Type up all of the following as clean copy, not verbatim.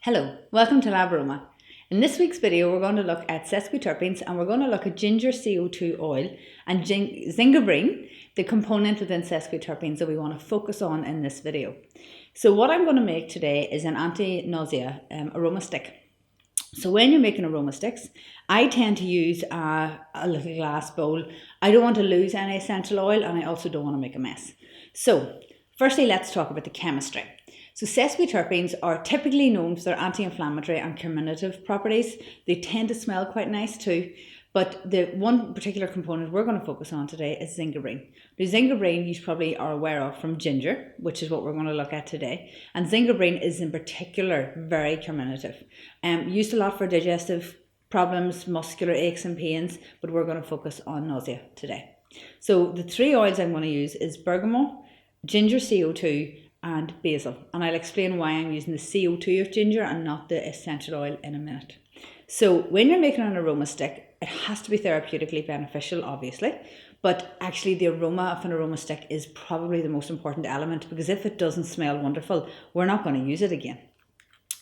Hello, welcome to LabAroma. In this week's video, we're going to look at sesquiterpenes and we're going to look at ginger CO2 oil and zingiber, the component within sesquiterpenes that we want to focus on in this video. So what I'm going to make today is an anti-nausea aroma stick. So when you're making aroma sticks, I tend to use a little glass bowl. I don't want to lose any essential oil and I also don't want to make a mess. So firstly, let's talk about the chemistry. So sesquiterpenes are typically known for their anti-inflammatory and carminative properties. They tend to smell quite nice too, but the one particular component we're going to focus on today is zingiber. The zingiber you probably are aware of from ginger, which is what we're going to look at today. And zingiber is in particular very carminative. Used a lot for digestive problems, muscular aches and pains, but we're going to focus on nausea today. So the three oils I'm going to use is bergamot, ginger CO2, and basil, and I'll explain why I'm using the CO2 of ginger and not the essential oil in a minute. So when you're making an aroma stick, it has to be therapeutically beneficial, obviously, but actually the aroma of an aroma stick is probably the most important element, because if it doesn't smell wonderful, we're not going to use it again.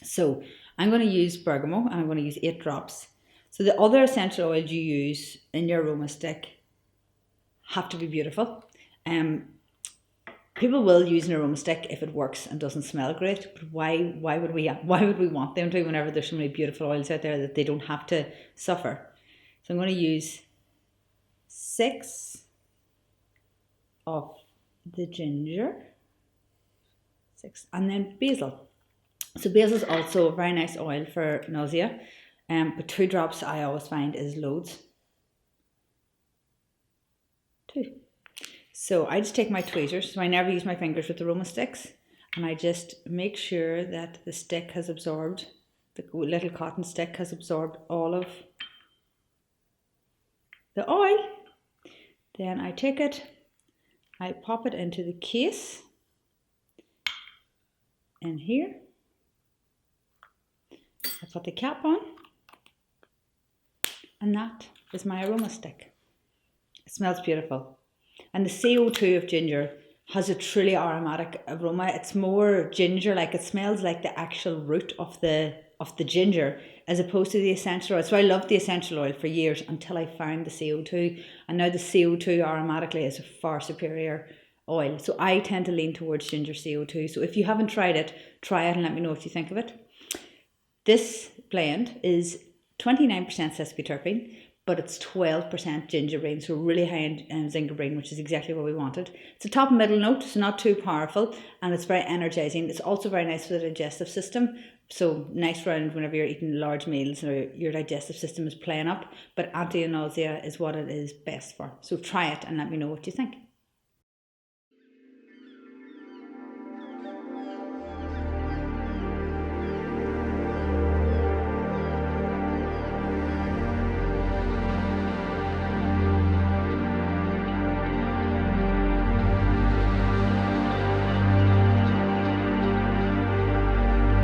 So I'm going to use bergamot and I'm going to use 8 drops. So the other essential oils you use in your aroma stick have to be beautiful. People will use an aroma stick if it works and doesn't smell great, but why would we want them to whenever there's so many beautiful oils out there that they don't have to suffer? So I'm going to use 6 of the ginger, 6, and then basil. So basil is also a very nice oil for nausea, but 2 drops I always find is loads. 2. So I just take my tweezers, so I never use my fingers with aroma sticks, and I just make sure that the stick has absorbed, the little cotton stick has absorbed all of the oil. Then I take it, I pop it into the case in here, I put the cap on, and that is my aroma stick. It smells beautiful. And the CO2 of ginger has a truly aromatic aroma. It's more ginger, like it smells like the actual root of the ginger, as opposed to the essential oil. So I loved the essential oil for years until I found the CO2, and now the CO2 aromatically is a far superior oil. So I tend to lean towards ginger CO2. So if you haven't tried it, try it and let me know what you think of it. This blend is 29% sesquiterpene, but it's 12% gingiber, so really high in zingiber, which is exactly what we wanted. It's a top middle note, so not too powerful, and it's very energizing. It's also very nice for the digestive system, so nice round whenever you're eating large meals or your digestive system is playing up, but anti-nausea is what it is best for. So try it and let me know what you think.